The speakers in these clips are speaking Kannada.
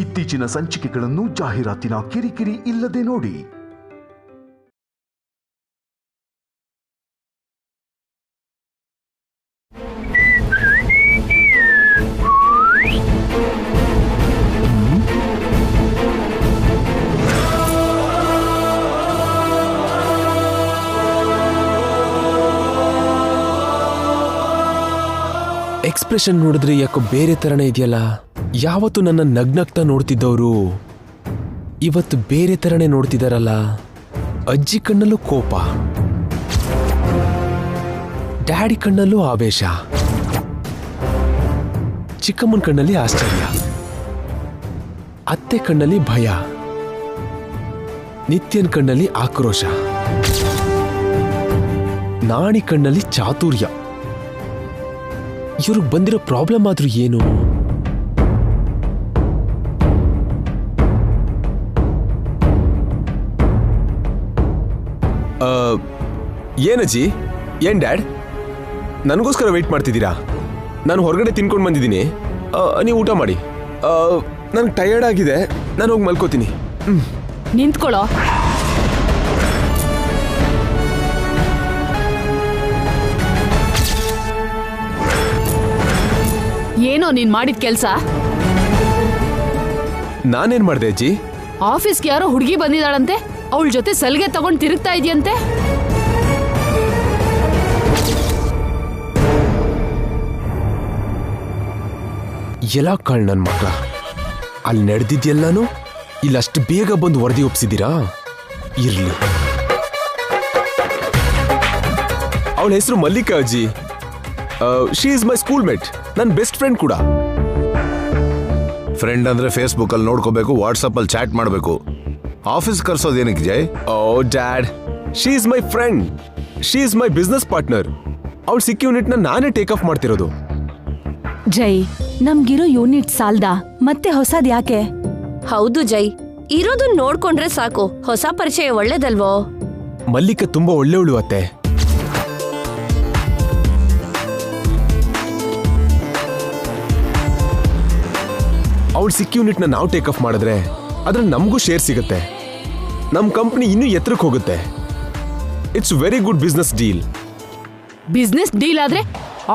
ಇತ್ತೀಚಿನ ಸಂಚಿಕೆಗಳನ್ನು ಜಾಹೀರಾತಿನ ಕಿರಿಕಿರಿ ಇಲ್ಲದೆ ನೋಡಿ. ಎಕ್ಸ್ಪ್ರೆಷನ್ ನೋಡಿದ್ರೆ ಯಾಕೋ ಬೇರೆ ತರನೇ ಇದೆಯಲ್ಲ. ಯಾವತ್ತು ನನ್ನ ನಗ್ನಗ್ತಾ ನೋಡ್ತಿದ್ದವರು ಇವತ್ತು ಬೇರೆ ತರನೇ ನೋಡ್ತಿದಾರಲ್ಲ. ಅಜ್ಜಿ ಕಣ್ಣಲ್ಲೂ ಕೋಪ, ಡ್ಯಾಡಿ ಕಣ್ಣಲ್ಲೂ ಆವೇಶ, ಚಿಕ್ಕಮ್ಮನ ಕಣ್ಣಲ್ಲಿ ಆಶ್ಚರ್ಯ, ಅತ್ತೆ ಕಣ್ಣಲ್ಲಿ ಭಯ, ನಿತ್ಯನ್ ಕಣ್ಣಲ್ಲಿ ಆಕ್ರೋಶ, ನಾಣಿ ಕಣ್ಣಲ್ಲಿ ಚಾತುರ್ಯ. ಇವ್ರಿಗೆ ಬಂದಿರೋ ಪ್ರಾಬ್ಲಮ್ ಆದ್ರೂ ಏನು? ಏನಜ್ಜಿ, ಏನ್ ಡ್ಯಾಡ್, ನನಗೋಸ್ಕರ ವೆಯ್ಟ್ ಮಾಡ್ತಿದ್ದೀರಾ? ನಾನು ಹೊರಗಡೆ ತಿನ್ಕೊಂಡು ಬಂದಿದ್ದೀನಿ, ನೀವು ಊಟ ಮಾಡಿ. ನನಗೆ ಟಯರ್ಡ್ ಆಗಿದೆ, ನಾನು ಹೋಗಿ ಮಲ್ಕೋತೀನಿ. ನಿಂತ್ಕೊಳ್ಳೋ. ಏನೋ ನೀನ್ ಮಾಡಿದ ಕೆಲ್ಸ? ನಾನೇನ್ ಮಾಡ್ದೆ ಅಜ್ಜಿ? ಆಫೀಸ್ಗೆ ಯಾರೋ ಹುಡುಗಿ ಬಂದಿದ್ದಾಳಂತೆ, ಅವಳ ಜೊತೆ ಸಲಿಗೆ ತಗೊಂಡು ತಿರುಗ್ತಾ ಇದೆಯಂತೆ. ಎಲ್ಲ ಕಾಳ್ ನನ್ ಮಕ್ಳ, ಅಲ್ಲಿ ನಡೆದಿದ್ಯೆಲ್ಲಾನು ಇಲ್ಲಷ್ಟು ಬೇಗ ಬಂದು ವರದಿ ಒಪ್ಸಿದ್ದೀರಾ? ಇರ್ಲಿ. ಅವಳ ಹೆಸರು ಮಲ್ಲಿಕಾ ಅಜ್ಜಿ. She is my schoolmate, ನನ್ನ ಬೆಸ್ಟ್ ಫ್ರೆಂಡ್ ಕೂಡ. ಫ್ರೆಂಡ್ ಅಂದ್ರೆ ಫೇಸ್ಬುಕ್ ಅಲ್ಲಿ ನೋಡ್ಕೋಬೇಕು, ವಾಟ್ಸಪ್ ಅಲ್ಲಿ ಚಾಟ್ ಮಾಡಬೇಕು. ಆಫೀಸ್ ಕರ್ಸೋದೇನಕ್ಕೆ Jai? Oh dad, she is my friend, she is my business partner. ಅವಳು ಸಿಕ್ಕ ಯೂನಿಟ್ ನಾನೇ ಟೇಕ್ ಆಫ್ ಮಾಡ್ತಿರೋದು. ಜೈ, ನಮ್ಗಿರೋ ಯೂನಿಟ್ ಸಾಲ್ದಾ, ಮತ್ತೆ ಹೊಸದ್ ಯಾಕೆ? ಹೌದು ಜೈ, ಇರೋದನ್ನ ನೋಡ್ಕೊಂಡ್ರೆ ಸಾಕು. ಹೊಸ ಪರಿಚಯ ಒಳ್ಳೇದಲ್ವೋ? ಮಲ್ಲಿಕ ತುಂಬಾ ಒಳ್ಳೆಯವಳು ಅತ್ತೆ. ಅವಳು ಸಿಕ್ಕ ಯೂನಿಟ್ ನಾವು ಟೇಕ್ ಆಫ್ ಮಾಡಿದ್ರೆ ಅದ್ರಲ್ಲಿ ನಮಗೂ ಶೇರ್ ಸಿಗುತ್ತೆ, ನಮ್ ಕಂಪ್ನಿ ಇನ್ನೂ ಎತ್ತರಕ್ಕೆ ಹೋಗುತ್ತೆ. It's very good business deal. Business deal ಆದ್ರೆ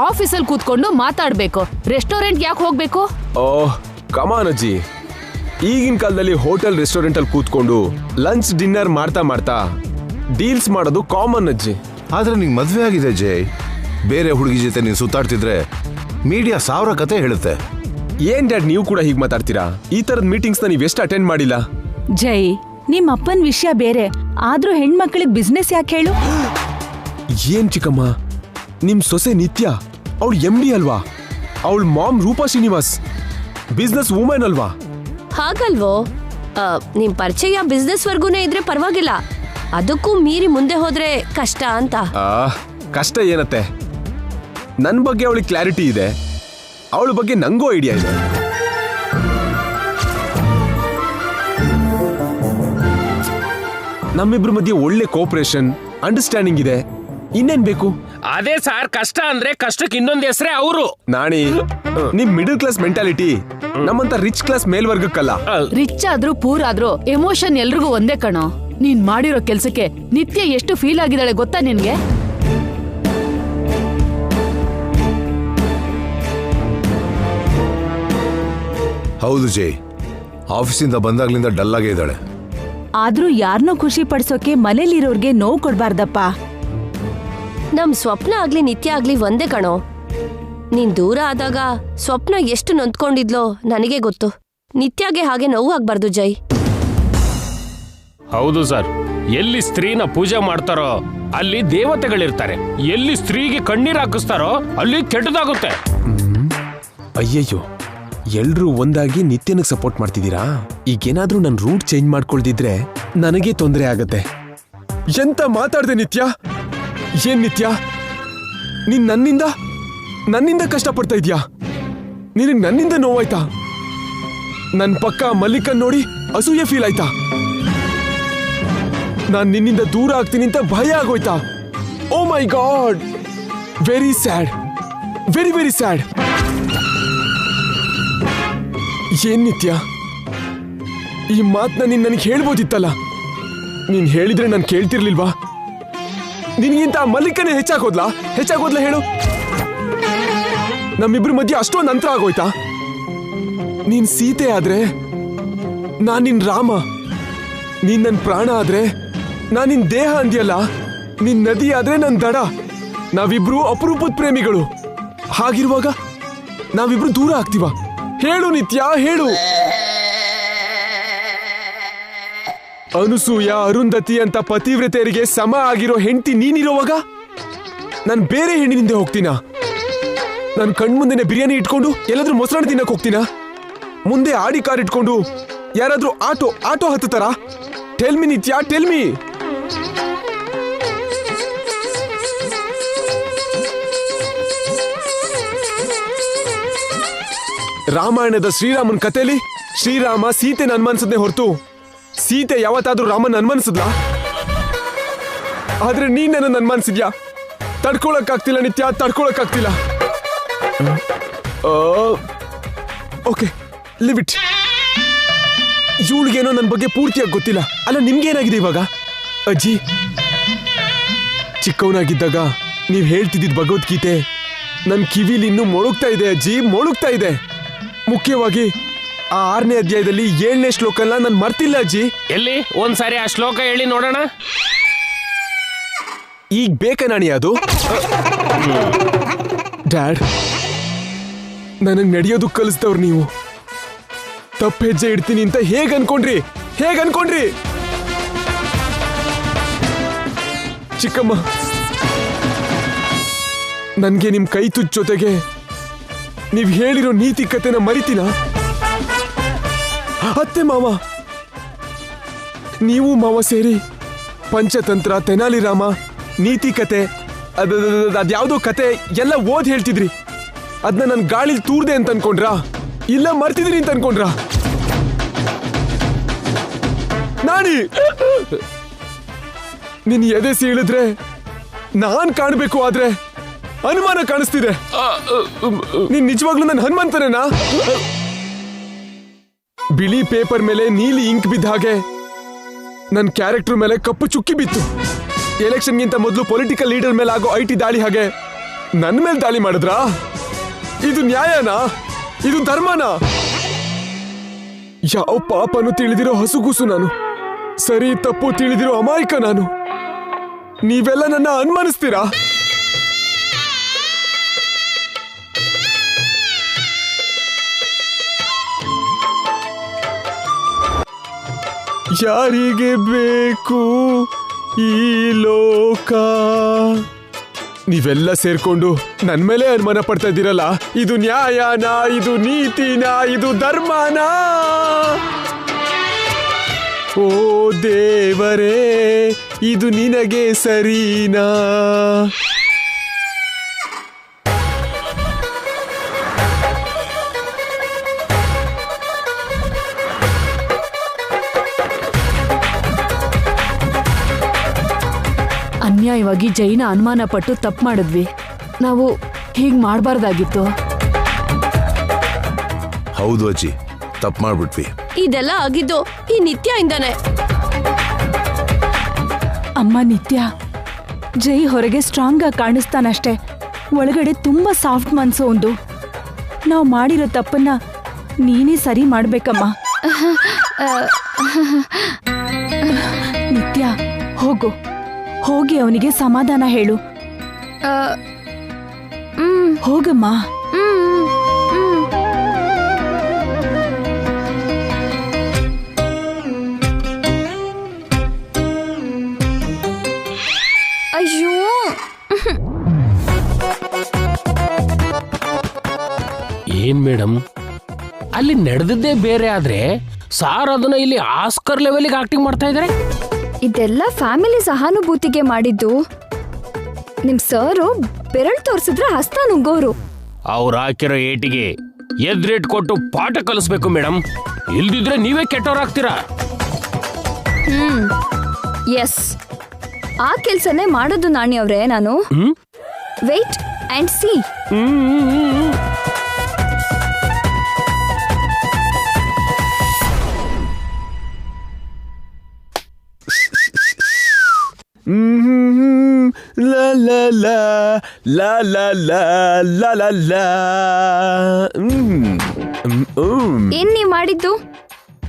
ಆಫೀಸಲ್ಲಿ ಕೂತ್ಕೊಂಡು ಮಾತಾಡ್ಬೇಕು, ರೆಸ್ಟೋರೆಂಟ್ ಯಾಕೆ ಹೋಗ್ಬೇಕು? ಓಹ್ ಕಮಾನ್ ಅಜ್ಜಿ, ಈಗಿನ ಕಾಲದಲ್ಲಿ ಹೋಟೆಲ್ ರೆಸ್ಟೋರೆಂಟ್ ಅಲ್ಲಿ ಕೂತ್ಕೊಂಡು ಲಂಚ್ ಡಿನ್ನರ್ ಮಾಡ್ತಾ ಮಾಡ್ತಾ ಡೀಲ್ಸ್ ಮಾಡೋದು ಕಾಮನ್ ಅಜ್ಜಿ. ಆದ್ರೆ ನಿಂಗೆ ಮದ್ವೆ ಆಗಿದೆ ಜೈ. ಬೇರೆ ಹುಡುಗಿ ಜೊತೆ ನೀನು ಸುತ್ತಾಡ್ತಿದ್ರೆ ಮೀಡಿಯಾ 1000 ಕತೆ ಹೇಳುತ್ತೆ. ಏನ್ ಡ್ಯಾಡ್, ನೀವು ಕೂಡ ಹೀಗೆ ಮಾತಾಡ್ತೀರಾ? ಈ ತರದ ಮೀಟಿಂಗ್ಸ್ ನೀವು ಎಷ್ಟು ಅಟೆಂಡ್ ಮಾಡಿಲ್ಲ? ಜೈ, ನಿಮ್ ಅಪ್ಪನ್ ವಿಷಯ ಬೇರೆ, ಆದ್ರೂ ಹೆಣ್ಮಕ್ಳಿಗೆ ಬಿಸ್ನೆಸ್ ಯಾಕೆ ಹೇಳು? ಏನ್ ಚಿಕ್ಕಮ್ಮ, ನಿಮ್ ಸೊಸೆ ನಿತ್ಯ ಅವಳು MD ಅಲ್ವಾ? ಅವಳ mom Roopa Srinivas business woman ಅಲ್ವಾ? ಹಾಗಲ್ವೋ? ನಿಮ್ ಪರಿಚಯ ಬಿಸ್ನೆಸ್ ವರ್ಗೂನೇ ಇದ್ರೆ ಪರವಾಗಿಲ್ಲ, ಅದಕ್ಕೂ ಮೀರಿ ಮುಂದೆ ಹೋದ್ರೆ ಕಷ್ಟ ಅಂತ. ಕಷ್ಟ ಏನತ್ತೆ, ನನ್ ಬಗ್ಗೆ ಅವಳಿಗೆ ಕ್ಲಾರಿಟಿ ಇದೆ, ಅವಳ ಬಗ್ಗೆ ನಂಗೂ ಐಡಿಯಾ ಇದೆ. ನಮ್ಮಿಬ್ರ ಮಧ್ಯೆ ಒಳ್ಳೆ ಕೋಪರೇಷನ್, ಅಂಡರ್ಸ್ಟ್ಯಾಂಡಿಂಗ್ ಇದೆ, ಇನ್ನೇನ್ ಬೇಕು? ಅದೇ ಸಾರ್, ಕಷ್ಟ ಅಂದ್ರೆ ಕಷ್ಟಕ್ಕೆ ಇನ್ನೊಂದು ಹೆಸರೇ ಅವರು. ನಾಣಿ, ನಿಮ್ ಮಿಡಲ್ ಕ್ಲಾಸ್ ಮೆಂಟಾಲಿಟಿ ನಮ್ಮಂತ ರಿಚ್ ಕ್ಲಾಸ್ ಮೇಲ್ವರ್ಗಕ್ಕಲ್ಲ. ರಿಚ್ ಆದ್ರೂ ಪೂರ್ ಆದ್ರೂ ಎಮೋಷನ್ ಎಲ್ರಿಗೂ ಒಂದೇ ಕಣೋ. ನೀನ್ ಮಾಡಿರೋ ಕೆಲ್ಸಕ್ಕೆ ನಿತ್ಯ ಎಷ್ಟು ಫೀಲ್ ಆಗಿದ್ದಾಳೆ ಗೊತ್ತಾ ನಿನ್ಗೆ? ಹೌದು ಜೈ, ಆಫೀಸಿಂದ ಬಂದಾಗ್ಲಿಂದ ಡಲ್ ಆಗೇ ಇದ್ದಾಳೆ. ಆದ್ರೂ ಯಾರನ್ನೋ ಖುಷಿ ಪಡಿಸೋಕೆ ಮನೇಲಿರೋರ್ಗೆ ನೋವು ಕೊಡ್ಬಾರ್ದಪ್ಪ. ನಮ್ ಸ್ವಪ್ನ ಆಗ್ಲಿ ನಿತ್ಯ ಆಗ್ಲಿ ಒಂದೇ ಕಣೋ. ನೀನ್ ದೂರ ಆದಾಗ ಸ್ವಪ್ನ ಎಷ್ಟು ನೊಂದ್ಕೊಂಡಿದ್ಲೋ ನನಗೆ ಗೊತ್ತು. ನಿತ್ಯಾಗೆ ಹಾಗೆ ನೋವು ಆಗ್ಬಾರ್ದು ಜೈ. ಹೌದು ಸರ್, ಎಲ್ಲಿ ಸ್ತ್ರೀನ ಪೂಜೆ ಮಾಡ್ತಾರೋ ಅಲ್ಲಿ ದೇವತೆಗಳಿರ್ತಾರೆ, ಎಲ್ಲಿ ಸ್ತ್ರೀಗೆ ಕಣ್ಣೀರ್ ಹಾಕಿಸ್ತಾರೋ ಅಲ್ಲಿ ಕೆಟ್ಟದಾಗುತ್ತೆ. ಅಯ್ಯಯ್ಯೋ, ಎಲ್ರೂ ಒಂದಾಗಿ ನಿತ್ಯನಿಗೆ ಸಪೋರ್ಟ್ ಮಾಡ್ತಿದ್ದೀರಾ? ಈಗೇನಾದ್ರೂ ನನ್ ರೂಟ್ ಚೇಂಜ್ ಮಾಡ್ಕೊಳ್ದಿದ್ರೆ ನನಗೆ ತೊಂದರೆ ಆಗತ್ತೆ. ಎಂತ ಮಾತಾಡ್ದೆ ನಿತ್ಯ? ಏನ್ ನಿತ್ಯ, ನೀನ್ ನನ್ನಿಂದ ಕಷ್ಟಪಡ್ತಾ ಇದ್ಯಾ? ನಿನಗ್ ನನ್ನಿಂದ ನೋವಾಯ್ತಾ? ನನ್ ಪಕ್ಕ ಮಲ್ಲಿಕನ್ ನೋಡಿ ಅಸೂಯೆ ಫೀಲ್ ಆಯ್ತಾ? ನಾನ್ ನಿನ್ನಿಂದ ದೂರ ಆಗ್ತೀನಿ ಅಂತ ಭಯ ಆಗೋಯ್ತಾ? Oh my God, very sad, very very sad. ಏನ್ ನಿತ್ಯ, ಈ ಮಾತನ್ನ ನೀನ್ ನನಗೆ ಹೇಳ್ಬೋದಿತ್ತಲ್ಲ. ನೀನ್ ಹೇಳಿದ್ರೆ ನಾನು ಕೇಳ್ತಿರ್ಲಿಲ್ವಾ? ನಿನ್ಗಿಂತ ಮಲ್ಲಿಕನೇ ಹೆಚ್ಚಾಗೋದ್ಲಾ ಹೇಳು? ನಮ್ಮಿಬ್ರ ಮಧ್ಯೆ ಅಷ್ಟೊಂದು ಅಂತರ ಆಗೋಯ್ತಾ? ನೀನ್ ಸೀತೆ ಆದ್ರೆ ನಾನ್ ನಿನ್ ರಾಮ, ನೀನ್ ನನ್ ಪ್ರಾಣ ಆದ್ರೆ ನಾನ್ ನಿನ್ ದೇಹ ಅಂದ್ಯಲ್ಲ, ನಿನ್ ನದಿ ಆದ್ರೆ ನನ್ ದಡ. ನಾವಿಬ್ರು ಅಪರೂಪದ ಪ್ರೇಮಿಗಳು. ಹಾಗಿರುವಾಗ ನಾವಿಬ್ರು ದೂರ ಆಗ್ತೀವ? ಹೇಳು ನಿತ್ಯ, ಹೇಳು. ಅನುಸೂಯ, ಅರುಂಧತಿ ಅಂತ ಪತಿವ್ರತೆಯರಿಗೆ ಸಮ ಆಗಿರೋ ಹೆಂಡತಿ ನೀನಿರೋವಾಗ ನಾನು ಬೇರೆ ಹೆಣ್ಣಿನಿಂದ ಹೋಗ್ತೀನ? ನಾನು ಕಣ್ಮುಂದೆನೆ ಬಿರಿಯಾನಿ ಇಟ್ಕೊಂಡು ಎಲ್ಲಾದ್ರೂ ಮೊಸರನ್ನ ತಿನ್ನಕ್ ಹೋಗ್ತೀನ? ಮುಂದೆ ಆಡಿ ಕಾರ್ ಇಟ್ಕೊಂಡು ಯಾರಾದ್ರೂ ಆಟೋ ಹತ್ತುತ್ತಾರ? ಟೆಲ್ ಮಿ ನಿತ್ಯ, ಟೆಲ್ ಮಿ. ರಾಮಾಯಣದ ಶ್ರೀರಾಮನ್ ಕಥೆಲಿ ಶ್ರೀರಾಮ ಸೀತೆನ ಅನುಮಾನಿಸದ್ನೇ ಹೊರತು ಸೀತೆ ಯಾವತ್ತಾದ್ರೂ ರಾಮನ್ ಅನುಮಾನಿಸಿದ್ಲಾ? ಆದ್ರೆ ನೀನ್ ನನ್ನನ್ನು ಅನುಮಾನಿಸಿದ್ಯಾ? ತಡ್ಕೊಳಕ್ಕಾಗ್ತಿಲ್ಲ ನಿತ್ಯ, ತಡ್ಕೊಳಕ್ಕಾಗ್ತಿಲ್ಲ. Okay, leave it. ಇವಳಿಗೇನೋ ನನ್ನ ಬಗ್ಗೆ ಪೂರ್ತಿಯಾಗಿ ಗೊತ್ತಿಲ್ಲ. ಅಲ್ಲ, ನಿಮ್ಗೇನಾಗಿದೆ ಇವಾಗ? ಅಜ್ಜಿ, ಚಿಕ್ಕವನಾಗಿದ್ದಾಗ ನೀವ್ ಹೇಳ್ತಿದ್ದಿದ್ ಭಗವದ್ಗೀತೆ ನನ್ ಕಿವಿಲಿ ಇನ್ನೂ ಮೊಳಗ್ತಾ ಇದೆ ಅಜ್ಜಿ, ಮೊಳಗ್ತಾ ಇದೆ. ಮುಖ್ಯವಾಗಿ ಆ 6ನೇ ಅಧ್ಯಾಯದಲ್ಲಿ 7ನೇ ಶ್ಲೋಕನ ನಾನು ಮರ್ತಿಲ್ಲ ಅಜ್ಜಿ. ಎಲ್ಲಿ ಒಂದ್ಸಾರಿ ಆ ಶ್ಲೋಕ ಹೇಳಿ ನೋಡೋಣ. ಈಗ ಬೇಕ ನಾಣಿ ಅದು? ಡ್ಯಾಡ್, ನನಗ್ ನಡೆಯೋದು ಕಲಿಸ್ದವ್ರು ನೀವು. ತಪ್ಪು ಹೆಜ್ಜೆ ಇಡ್ತೀನಿ ಅಂತ ಹೇಗ್ ಅನ್ಕೊಂಡ್ರಿ? ಚಿಕ್ಕಮ್ಮ, ನನ್ಗೆ ನಿಮ್ ಕೈ ತುಜ್ಜ ಜೊತೆಗೆ ನೀವ್ ಹೇಳಿರೋ ನೀತಿ ಕತೆನ ಮರಿತೀನ? ಅತ್ತೆ ಮಾವ, ನೀವು ಮಾವ ಸೇರಿ ಪಂಚತಂತ್ರ, ತೆನಾಲಿರಾಮ, ನೀತಿ ಕತೆ, ಅದ್ಯಾವುದೋ ಕತೆ ಎಲ್ಲ ಓದ್ ಹೇಳ್ತಿದ್ರಿ. ಅದನ್ನ ನನ್ ಗಾಳಿಲ್ ತೂರ್ದೆ ಅಂತ ಅನ್ಕೊಂಡ್ರಾ? ಇಲ್ಲ ಮರ್ತಿದ್ರಿ ಅಂತ ಅನ್ಕೊಂಡ್ರಾ? ನಾನಿ, ನಿನ್ ಎದೆ ಸೀಳಿದ್ರೆ ನಾನ್ ಕಾಣ್ಬೇಕು, ಆದ್ರೆ ಅನುಮಾನ ಕಾಣಿಸ್ತಿದೆ. ನೀನ್ ನಿಜವಾಗ್ಲೂ ನನ್ನ ಹನುಮಂತನೇನಾ? ಬಿಳಿ ಪೇಪರ್ ಮೇಲೆ ನೀಲಿ ಇಂಕ್ ಬಿದ್ದ ಹಾಗೆ ನನ್ನ ಕ್ಯಾರೆಕ್ಟರ್ ಮೇಲೆ ಕಪ್ಪು ಚುಕ್ಕಿ ಬಿತ್ತು. ಎಲೆಕ್ಷನ್ಗಿಂತ ಮೊದಲು ಪೊಲಿಟಿಕಲ್ ಲೀಡರ್ ಮೇಲೆ ಆಗೋ ಐಟಿ ದಾಳಿ ಹಾಗೆ ನನ್ನ ಮೇಲೆ ದಾಳಿ ಮಾಡಿದ್ರಾ? ಇದು ನ್ಯಾಯನಾ? ಇದು ಧರ್ಮನಾ? ಯಾವ ಪಾಪನು ತಿಳಿದಿರೋ ಹಸುಗೂಸು ನಾನು, ಸರಿ ತಪ್ಪು ತಿಳಿದಿರೋ ಅಮಾಯಕ ನಾನು. ನೀವೆಲ್ಲ ನನ್ನ ಅನುಮಾನಿಸ್ತೀರಾ? ಯಾರಿಗೆ ಬೇಕು ಈ ಲೋಕ? ನೀವೆಲ್ಲ ಸೇರ್ಕೊಂಡು ನನ್ ಮೇಲೆ ಅನುಮಾನ ಪಡ್ತಾ ಇದ್ದೀರಲ್ಲ, ಇದು ನ್ಯಾಯನಾ? ಇದು ನೀತಿನಾ? ಇದು ಧರ್ಮನಾ? ಓ ದೇವರೇ, ಇದು ನಿನಗೆ ಸರಿನಾ? ಅನ್ಯಾಯವಾಗಿ ಜೈನ ಅನುಮಾನ ಪಟ್ಟು ತಪ್ಪು ಮಾಡಿದ್ವಿ. ನಾವು ಹೀಗ್ ಮಾಡಬಾರ್ದಾಗಿತ್ತು. ಹೌದು ಅಜ್ಜಿ, ತಪ್ಪು ಮಾಡ್ಬಿಟ್ವಿ. ಇದೆಲ್ಲ ಆಗಿದ್ದು ಈ ನಿತ್ಯ ಇಂದಾನೆ. ಅಮ್ಮ, ನಿತ್ಯ ಜೈ ಹೊರಗೆ ಸ್ಟ್ರಾಂಗ್ ಆಗಿ ಕಾಣಿಸ್ತಾನಷ್ಟೇ, ಒಳಗಡೆ ತುಂಬಾ ಸಾಫ್ಟ್ ಮನ್ಸು ಒಂದು. ನಾವು ಮಾಡಿರೋ ತಪ್ಪನ್ನ ನೀನೇ ಸರಿ ಮಾಡ್ಬೇಕಮ್ಮ. ನಿತ್ಯ, ಹೋಗಿ ಅವನಿಗೆ ಸಮಾಧಾನ ಹೇಳು. ಹೋಗಮ್ಮ. ಅಯ್ಯೋ, ಏನ್ ಮೇಡಮ್, ಅಲ್ಲಿ ನಡೆದದ್ದೇ ಬೇರೆ ಆದ್ರೆ ಸಾರ್ ಅದನ್ನ ಇಲ್ಲಿ ಆಸ್ಕರ್ ಲೆವೆಲ್ಗೆ ಆಕ್ಟಿಂಗ್ ಮಾಡ್ತಾ ಇದಾರೆ. ಇದೆಲ್ಲ ಫ್ಯಾಮಿಲಿ ಸಹಾನುಭೂತಿಗೆ ಮಾಡಿದ್ದು. ನಿಮ್ ಸರು ಬೆರಳು ತೋರ್ಸಿದ್ರೆ ಹಸ್ತ ನುಗ್ಗೋರು. ಅವ್ರು ಹಾಕಿರೋ ಏಟಿಗೆ ಎದ್ರೇಟ್ ಕೊಟ್ಟು ಪಾಠ ಕಲಿಸ್ಬೇಕು ಮೇಡಮ್, ಇಲ್ದಿದ್ರೆ ನೀವೇ ಕೆಟ್ಟವ್ರಾಗ್ತೀರಾ. ಎಸ್, ಆ ಕೆಲ್ಸನೇ ಮಾಡೋದು ನಾಣಿ ಅವ್ರೆ ನಾನು. Wait and see. ಲಾ ಲಾ ಲಾ ಲಾ ಲಾ ಲಾ ಲಾ ಲಾ ಲಾ. ಏನ್ ನೀವ್ ಮಾಡಿದ್ದು?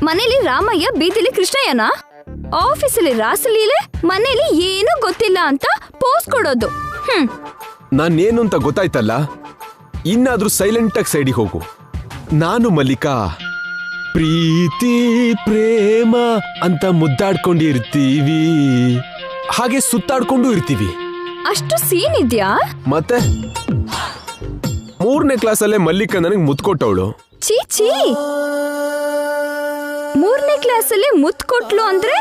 ಮನೇಲಿ ರಾಮಯ್ಯ, ಬೀದಿಲಿ ಕೃಷ್ಣಯ್ಯನ, ಆಫೀಸಲ್ಲಿ ರಾಸಲೀಲೆ, ಮನೇಲಿ ಏನೂ ಗೊತ್ತಿಲ್ಲ ಅಂತ ಪೋಸ್ ಕೊಡೋದು. ನಾನೇನು ಅಂತ ಗೊತ್ತಾಯ್ತಲ್ಲ, ಇನ್ನಾದ್ರೂ ಸೈಲೆಂಟ್ ಆಗಿ ಸೈಡಿಗೆ ಹೋಗು. ನಾನು ಮಲ್ಲಿಕಾ ಪ್ರೀತಿ ಪ್ರೇಮ ಅಂತ ಮುದ್ದಾಡ್ಕೊಂಡಿರ್ತೀವಿ, ಹಾಗೆ ಸುತ್ತಾಡ್ಕೊಂಡು ಇರ್ತೀವಿ. ಅಷ್ಟು ಸೀನ್ ಇದ್ಯಾ? ಮತ್ತೆ 3ನೇ ಕ್ಲಾಸಲ್ಲೇ ಮಲ್ಲಿಕಾ ನನಗೆ ಮುತ್ಕೊಟ್ಟವಳು. ಚೀಚಿ, 3ನೇ ಕ್ಲಾಸಲ್ಲಿ ಮುತ್ ಕೊಟ್ಲು ಅಂದ್ರೆ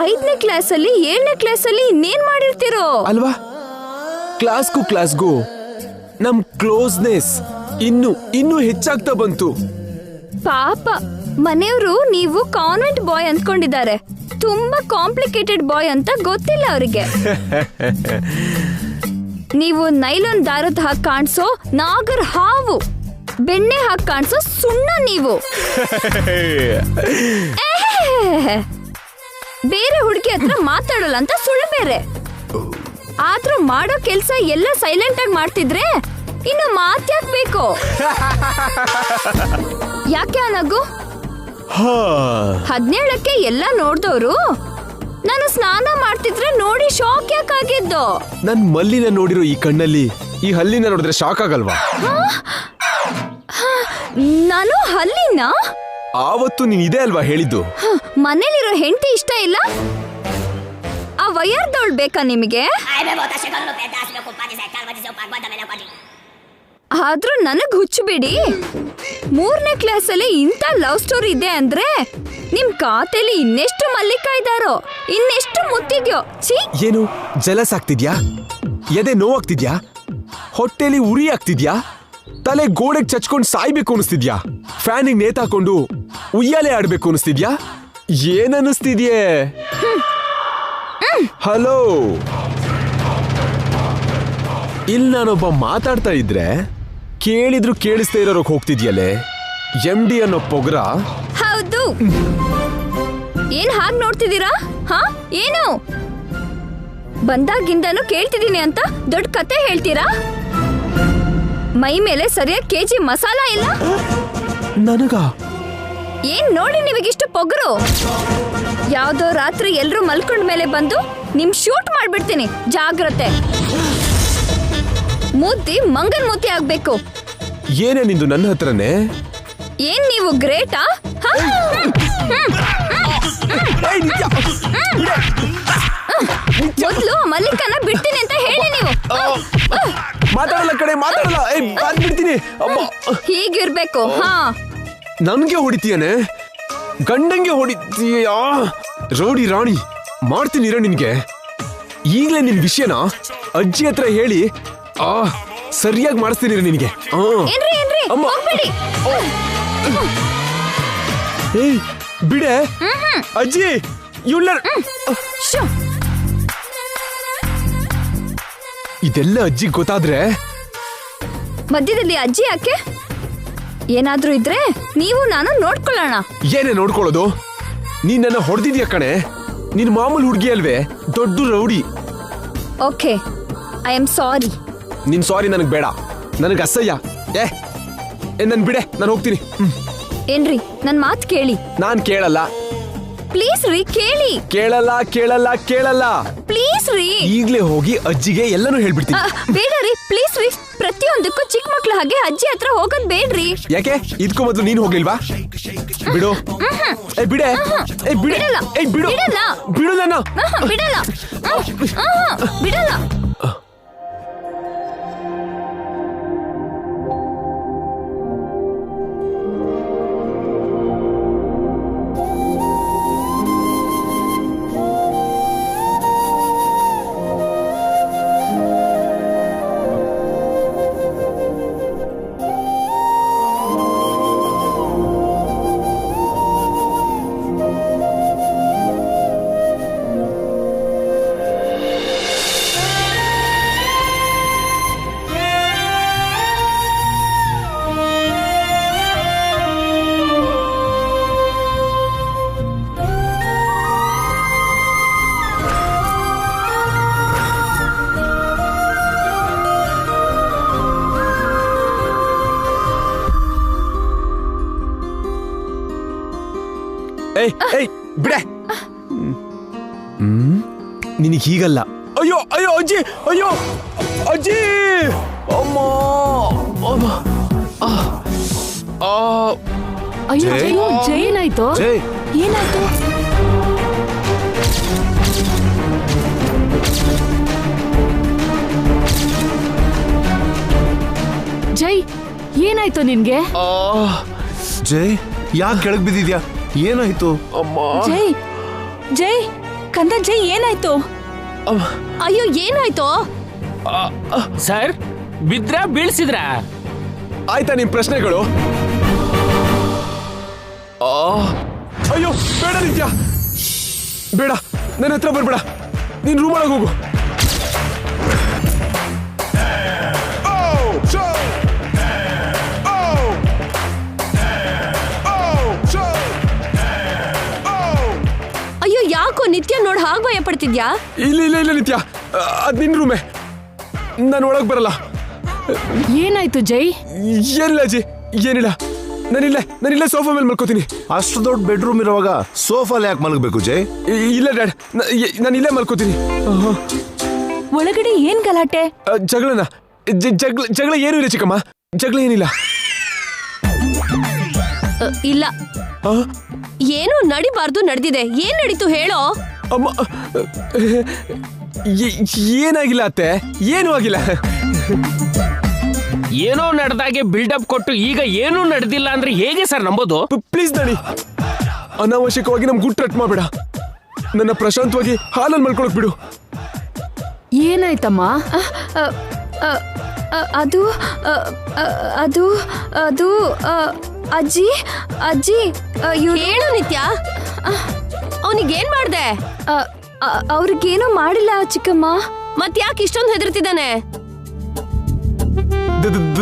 5ನೇ ಕ್ಲಾಸಲ್ಲಿ 7ನೇ ಕ್ಲಾಸಲ್ಲಿ ಇನ್ನೇನ್ ಮಾಡಿರ್ತೀರೋ ಅಲ್ವಾ? ಕ್ಲಾಸ್ಗೂ ನಮ್ ಕ್ಲೋಸ್ನೆಸ್ ಇನ್ನು ಹೆಚ್ಚಾಗ್ತಾ ಬಂತು. ಪಾಪ, ಮನೆಯವರು ನೀವು ಕಾನ್ವೆಂಟ್ ಬಾಯ್ ಅಂದ್ಕೊಂಡಿದ್ದಾರೆ. ತುಂಬಾ ಕಾಂಪ್ಲಿಕೇಟೆಡ್ ಬಾಯ್ ಅಂತ ಗೊತ್ತಿಲ್ಲ ಅವರಿಗೆ. ನೀವು ನೈಲಾನ್ ದಾರದ ಹಾಕಿ ಕಾಣಿಸೋ ನಾಗರ್ ಹಾವು, ಬೆಣ್ಣೆ ಹಾಕಿ ಕಾಣಿಸೋ ಸುಣ್ಣ ನೀವು. ಬೇರೆ ಹುಡುಗಿ ಹತ್ರ ಮಾತಾಡಲ್ಲ ಅಂತ ಸುಳ್ಳು ಬೇರೆ. ಆದ್ರೂ ಮಾಡೋ ಕೆಲ್ಸ ಎಲ್ಲ ಸೈಲೆಂಟ್ ಆಗಿ ಮಾಡ್ತಿದ್ರೆ ಇನ್ನು ಮಾತ್ಯಾಕ್ ಬೇಕು? ಯಾಕೆ ನಗು? 17ಕ್ಕೆ ಎಲ್ಲ ನೋಡ್ದವ್ರು ನಾನು ಸ್ನಾನ ಮಾಡ್ತಿದ್ರೆ ನೋಡಿ ಶಾಕ್ ಯಾಕಾಗಿದ್ದು? ನನ್ ಮಲ್ಲಿನ ನೋಡಿರೋ ಈ ಕಣ್ಣಲ್ಲಿ ಈ ಹಲ್ಲಿನ ನೋಡಿದ್ರೆ ಶಾಕ್ ಆಗಲ್ವಾ? ನಾನು ಹಲ್ಲಿನ? ಆವತ್ತು ನೀನ್ ಇದೇ ಅಲ್ವಾ ಹೇಳಿದ್ದು? ಮನೇಲಿರೋ ಹೆಂಡತಿ ಇಷ್ಟ ಇಲ್ಲ, ಆ ವಯರ್ದವಳು ಬೇಕಾ ನಿಮಗೆ? ಆದ್ರೂ ನನಗ್ ಹುಚ್ಚುಬಿಡಿ. 3ನೇ ಕ್ಲಾಸಲ್ಲಿ ಇಂಥ ಲವ್ ಸ್ಟೋರಿ ಇದೆ ಅಂದ್ರೆ ನಿಮ್ ಖಾತೆಲಿ ಇನ್ನೆಷ್ಟು ಮಲ್ಲಿಕಾ ಇದ್ದಾರೋ, ಇನ್ನೆಷ್ಟು ಮುತ್ತಿದ್ಯೋ. ಛೀ! ಏನು ಜಲಸ್ ಆಗ್ತಿದ್ಯಾ? ಎದೆ ನೋವಾಗ್ತಿದ್ಯಾ? ಹೊಟ್ಟೆಲಿ ಉರಿ ಆಗ್ತಿದ್ಯಾ? ತಲೆ ಗೋಡೆಗೆ ಚಚ್ಕೊಂಡು ಸಾಯ್ಬೇಕು ಅನಿಸ್ತಿದ್ಯಾ? ಫ್ಯಾನಿಗೆ ನೇತಾಕೊಂಡು ಉಯ್ಯಾಲೆ ಆಡ್ಬೇಕು ಅನಿಸ್ತಿದ್ಯಾ? ಏನನ್ನಿಸ್ತಿದ್ಯೇ? ಹಲೋ, ಇಲ್ಲಿ ನಾನೊಬ್ಬ ಮಾತಾಡ್ತಾ ಇದ್ರೆ ಕೇಳಿದ್ರು ಕೇಳಿಸ್ತಾ ಇರೋರಿಗೆ ಹೋಗ್ತಿದ್ಯಲ್ಲೇ? MD ಅನ್ನೋ ಪೊಗ್ರ. ಹೌದು. ಏನ್ ಹಾಗೆ ನೋಡ್ತಿದ್ದೀರಾ? ಹಾ, ಏನು ಬಂದಾಗಿಂದನು ಕೇಳ್ತಿದ್ದೀನಿ ಅಂತ ದೊಡ್ಡ ಕತೆ ಹೇಳ್ತೀರಾ? ಮೈ ಮೇಲೆ ಸರಿಯಾಗಿ KG ಮಸಾಲ ಇಲ್ಲ. ನನಗ ಏನ್ ನೋಡಿ ನಿಮಗಿಷ್ಟು ಪೊಗರು? ಯಾವ್ದೋ ರಾತ್ರಿ ಎಲ್ರು ಮಲ್ಕೊಂಡ ಮೇಲೆ ಬಂದು ನಿಮ್ ಶೂಟ್ ಮಾಡ್ಬಿಡ್ತೀನಿ, ಜಾಗ್ರತೆ. ಮುದ್ದಿ ಮಂಗನ್ ಮೂತಿ ಆಗ್ಬೇಕು. ಏನೇ ನಿಂದು ನನ್ನ ಹತ್ರನೇ? ಏನ್ ನೀವು ಗ್ರೇಟಾ? ಮೊದ್ಲು ಮಲ್ಲಿಕನ ಬಿಡ್ತೀನಿ ಅಂತ ಹೇಳಿ ನೀವು. ಮಾತಾಡಲ್ಲ ಕಡೆ, ಮಾತಾಡಲ್ಲ. ಬಿಡ್ತೀನಿ. ಹೀಗಿರ್ಬೇಕು. ಹಾ, ನನ್ಗೆ ಹೊಡಿತೀಯನೆ? ಗಂಡಂಗೆ ಹೊಡಿತೀಯಾ? ರೌಡಿ ರಾಣಿ ಮಾಡ್ತೀನಿ ನಿನ್ಗೆ. ಈಗಲೇ ನಿನ್ ವಿಷಯನ ಅಜ್ಜಿ ಹತ್ರ ಹೇಳಿ ಸರಿಯಾಗಿ ಮಾಡಿಸ್ತೀನಿ ನಿನಗೆ. ಏಯ್ ಬಿಡೆ ಅಜ್ಜಿ, ಇದೆಲ್ಲ ಅಜ್ಜಿ ಗೊತ್ತಾದ್ರೆ? ಮಧ್ಯದಲ್ಲಿ ಅಜ್ಜಿ ಯಾಕೆ? ಏನಾದ್ರೂ ಇದ್ರೆ ನೀವು ನಾನು ನೋಡ್ಕೊಳ್ಳೋಣ. ಏನೇ ನೋಡ್ಕೊಳ್ಳೋದು? ನೀನ್ ನನ್ನ ಹೊಡೆದಿದ್ಯಾ ಕಣೆ. ನಿನ್ ಮಾಮೂಲು ಹುಡುಗಿ ಅಲ್ವೇ, ದೊಡ್ಡ rowdy. Okay, I am sorry. ನಿನ್ ಸಾರಿ ನನಗ್ ಬೇಡ, ನನಗ್ ಅಸಹ್ಯ. ನನ್ ಬಿಡೆ, ನಾನು ಹೋಗ್ತೀನಿ. ಏನ್ರಿ, ನನ್ ಮಾತ್ ಕೇಳಿ. ನಾನ್ ಕೇಳಲ್ಲ. ಪ್ಲೀಸ್ ರೀ, ಕೇಳಿ. ಕೇಳಲ್ಲ ಕೇಳಲ್ಲ ಕೇಳಲ್ಲ. ಪ್ಲೀಸ್ ರೀ. ಈಗ್ಲೇ ಹೋಗಿ ಅಜ್ಜಿಗೆ ಎಲ್ಲಾನು ಹೇಳ್ಬಿಡ್ತೀನಿ. ಬೇಡ ರೀ, ಪ್ಲೀಸ್ ರೀ. ಪ್ರತಿಯೊಂದಕ್ಕೂ ಚಿಕ್ಕ ಮಕ್ಳ ಹಾಗೆ ಅಜ್ಜಿ ಹತ್ರ ಹೋಗೋದ್ ಬೇಡ್ರಿ. ಯಾಕೆ? ಇದಕ್ಕೂ ಮೊದ್ಲು ನೀನ್ ಹೋಗ್ಲಿಲ್ವಾ? ಬಿಡು. ಬಿಡೆ. ಬಿಡಲ್ಲ. ಬಿಡು. ಬಿಡಲ್ಲ. ಬಿಡು ನನ್ನ. ಬಿಡಲ್ಲ. ಬಿಡಲ್ಲ. ಏಯ್ ಏಯ್ ಬಿಡೆ. ನಿನಗೆ ಹೀಗಲ್ಲ. ಅಯ್ಯೋ ಅಯ್ಯೋ ಅಜ್ಜಿ, ಅಯ್ಯೋ ಅಜ್ಜಿ, ಅಮ್ಮ, ಅಮ್ಮ. ಅಯ್ಯೋ ಜೈ. ಜೈ, ಏನಾಯ್ತು? ಜೈ ಏನಾಯ್ತು? ಜೈ, ಏನಾಯ್ತು ನಿನ್ಗೆ? ಜೈ ಯಾಕೆ ಕೆಳಗ್ ಬಿದ್ದಿದ್ಯಾ? ಏನಾಯ್ತು? ಜೈ ಜೈ ಕಂದ, ಜೈ ಏನಾಯ್ತು? ಅಯ್ಯೋ ಏನಾಯ್ತು? ಸರ್, ಬಿದ್ರ ಬೀಳ್ಸಿದ್ರ? ಆಯ್ತಾ ನಿಮ್ ಪ್ರಶ್ನೆಗಳು? ಅಯ್ಯೋ ಬೇಡ ನಿತ್ಯ, ಬೇಡ, ನನ್ನ ಹತ್ರ ಬರ್ಬೇಡ. ನೀನ್ ರೂಮ್ ಒಳಗೆ ಹೋಗು. ಅಯ್ಯೋ ಯಾಕೋ ನಿತ್ಯ ನೋಡ್ ಹಾಗ್ ಭಯ ಪಡ್ತಿದ್ಯಾ? ಇಲ್ಲ ಇಲ್ಲ ಇಲ್ಲ ನಿತ್ಯ, ಅದ್ ನಿನ್ ರೂಮೆ, ನಾನು ಒಳಗ್ ಬರಲ್ಲ. ಏನಾಯ್ತು ಜೈ? ಏನಿಲ್ಲ ಅಜ್ಜಿ, ಏನಿಲ್ಲ. ನಾನಿಲ್ಲೇ ಸೋಫಾ ಮೇಲೆ ಮಲ್ಕೋತೀನಿ. ಅಷ್ಟು ದೊಡ್ಡ ಬೆಡ್ರೂಮ್ ಇರುವಾಗ ಸೋಫಾಲ್ ಯಾಕೆ ಮಲಗಬೇಕು ಜೈ? ಇಲ್ಲ ಡ್ಯಾಡ್, ನಾನು ಇಲ್ಲೇ ಮಲ್ಕೋತೀನಿ. ಒಳಗಡೆ ಏನ್ ಗಲಾಟೆ? ಜಗಳನ ಜಗಳ ಏನೂ ಇಲ್ಲ ಚಿಕ್ಕಮ್ಮ, ಜಗಳ ಏನಿಲ್ಲ. ಇಲ್ಲ, ಏನೋ ನಡಿಬಾರ್ದು ನಡೆದಿದೆ. ಏನ್ ನಡೀತು ಹೇಳೋ? ಅಮ್ಮ, ಏನಾಗಿಲ್ಲ ಅತ್ತೆ, ಏನೂ ಆಗಿಲ್ಲ. ಏನೋ ನಡೆದಾಗೆ ಬಿಲ್ಡಪ್ ಕೊಟ್ಟು ಈಗ ಏನೂ ನಡೆದಿಲ್ಲ ಅಂದ್ರೆ ಹೇಗೆ ಸರ್ ನಂಬೋದು? ಪ್ಲೀಸ್ ನಡಿ, ಅನಾವಶ್ಯಕವಾಗಿ ನಮ್ ಗುಟ್ಟು ರಟ್ ಮಾಡಬೇಡ. ನನ್ನ ಪ್ರಶಾಂತವಾಗಿ ಹಾಲಲ್ಲಿ ಮಲ್ಕೊಳಕ್ ಬಿಡು. ಏನಾಯ್ತಮ್ಮ? ಅದು ಅದು ಅದು ಅಜ್ಜಿ ಅಜ್ಜಿ ಹೇಳು ನಿತ್ಯ, ಅವನಿಗೇನ್ ಮಾಡ್ದೆ? ಅವ್ರಿಗೇನೋ ಮಾಡಿಲ್ಲ ಚಿಕ್ಕಮ್ಮ. ಮತ್ ಯಾಕೆ ಇಷ್ಟೊಂದು ಹೆದರ್ತಿದ್ದಾನೆ?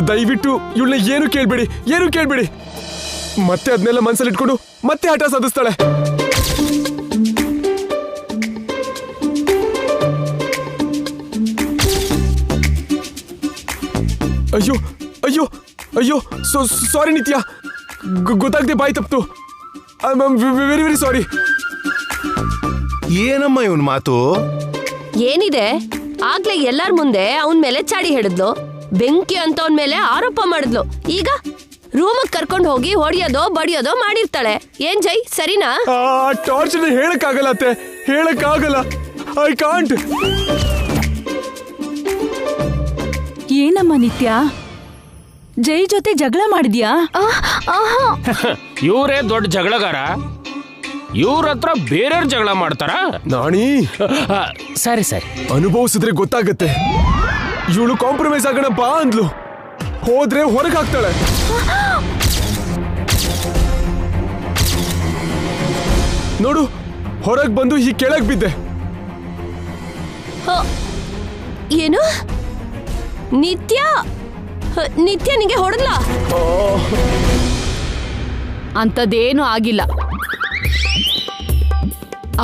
ದಯವಿಟ್ಟು ಇವಳನ್ನ ಏನು ಕೇಳ್ಬೇಡಿ. ಮತ್ತೆ ಅದನ್ನೆಲ್ಲ ಮನ್ಸಲ್ಲಿ ಇಟ್ಕೊಂಡು ಮತ್ತೆ ಆಟ ಸಾಧಿಸ್ತಾಳೆ. ಅಯ್ಯೋ ಅಯ್ಯೋ ಅಯ್ಯೋ, ಸಾರಿ ನಿತ್ಯ, ಗೊತ್ತಾಗದೆ ಬಾಯ್ ತಪ್ತು. I am very very sorry. ಏನಮ್ಮ ಇವನ್ ಮಾತು? ಏನಿದೆ? ಆಗ್ಲೇ ಎಲ್ಲಾರ ಮುಂದೆ ಅವನ್ ಮೇಲೆ ಚಾಡಿ ಹಿಡಿದ್ಲು, ಬೆಂಕಿ ಅಂತವನ್ ಮೇಲೆ ಆರೋಪ ಮಾಡಿದ್ಲು. ಈಗ ರೂಮಕ್ ಕರ್ಕೊಂಡು ಹೋಗಿ ಹೊಡಿಯೋದೋ ಬಡಿಯೋದೋ ಮಾಡಿರ್ತಾಳೆ. ಏನ್ ಜೈ, ಸರಿನಾ? ಟಾರ್ಚರ್ ಹೇಳಕ್ಕಾಗಲ್ಲ ಅತ್ತೆ, ಹೇಳಕ್ಕಾಗಲ್ಲ. I can't. ಏನಮ್ಮ ನಿತ್ಯ, ಜೈ ಜೊತೆ ಜಗಳ ಮಾಡಿದ್ಯಾ? ಇವರೇ ದೊಡ್ಡ ಜಗಳಗಾರ, ಇವ್ರ ಹತ್ರ ಬೇರೆಯವ್ರ ಜಗಳ ಮಾಡ್ತಾರ? ನಾಣಿ, ಸರಿ ಸರಿ, ಅನುಭವಿಸಿದ್ರೆ ಗೊತ್ತಾಗತ್ತೆ. ಇವಳು ಕಾಂಪ್ರಮೈಸ್ ಆಗೋಣ ಬಾ ಅಂದ್ಲು, ಹೋದ್ರೆ ಹೊರಗೆ ಹಾಕ್ತಾಳೆ. ನೋಡು, ಹೊರಗ್ ಬಂದು ಈ ಕೆಳಗ್ ಬಿದ್ದೆ. ಏನು? ನಿತ್ಯ ನಿಂಗೆ ಹೊಡೆದ್ಲಾ? ಅಂತದೇನು ಆಗಿಲ್ಲ.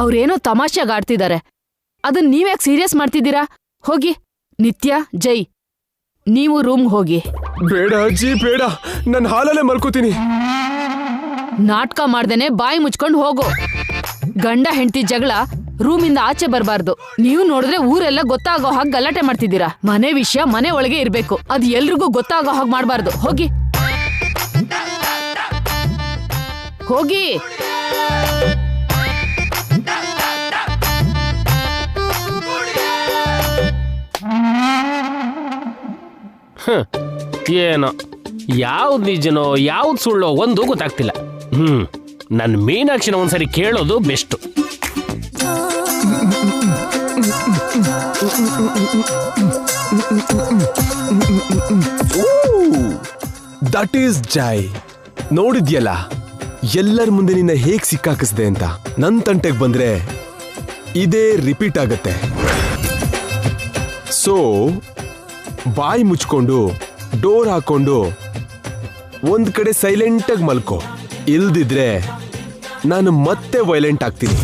ಅವ್ರೇನೋ ತಮಾಷೆಗೆ ಆಡ್ತಿದ್ದಾರೆ, ಅದನ್ನ ನೀವ್ಯಾಕೆ ಸೀರಿಯಸ್ ಮಾಡ್ತಿದ್ದೀರಾ? ಹೋಗಿ ನಿತ್ಯ, ಜೈ, ನೀವು ರೂಮ್ ಹೋಗಿ. ಬೇಡ ಅಜ್ಜಿ, ಬೇಡ, ನನ್ನ ಹಾಲಲ್ಲೇ ಮಲ್ಕೋತೀನಿ. ನಾಟಕ ಮಾಡ್ದೇನೆ ಬಾಯಿ ಮುಚ್ಕೊಂಡು ಹೋಗು. ಗಂಡ ಹೆಂಡತಿ ಜಗಳ ರೂಮಿಂದ ಆಚೆ ಬರಬಾರ್ದು. ನೀವು ನೋಡಿದ್ರೆ ಊರೆಲ್ಲ ಗೊತ್ತಾಗೋ ಹಾಗೆ ಗಲಾಟೆ ಮಾಡ್ತಿದ್ದೀರಾ. ಮನೆ ವಿಷಯ ಮನೆ ಒಳಗೆ ಇರ್ಬೇಕು, ಅದು ಎಲ್ರಿಗೂ ಗೊತ್ತಾಗೋ ಹಾಗೆ ಮಾಡಬಾರ್ದು. ಹೋಗಿ ಹೋಗಿ. ಏನೋ ಯಾವ್ದು ನಿಜನೋ ಯಾವ್ದು ಸುಳ್ಳೋ ಒಂದು ಗೊತ್ತಾಗ್ತಿಲ್ಲ. ನನ್ನ ಮೀನಾಕ್ಷಿನ ಒಂದ್ಸರಿ ಕೇಳೋದು ಬೆಸ್ಟ್. ದಟ್ ಈಸ್ ಜೈ. ನೋಡಿದ್ಯಲ್ಲ, ಎಲ್ಲರ ಮುಂದೆ ನಿನ್ನ ಹೇಗ್ ಸಿಕ್ಕಾಕಿಸ್ದೆ ಅಂತ. ನನ್ ತಂಟೆಗೆ ಬಂದ್ರೆ ಇದೇ ರಿಪೀಟ್ ಆಗತ್ತೆ. ಸೊ ಬಾಯಿ ಮುಚ್ಕೊಂಡು ಡೋರ್ ಹಾಕೊಂಡು ಒಂದ್ ಕಡೆ ಸೈಲೆಂಟ್ ಆಗಿ ಮಲ್ಕೋ. ಇಲ್ದಿದ್ರೆ ನಾನು ಮತ್ತೆ ವೈಲೆಂಟ್ ಆಗ್ತೀನಿ.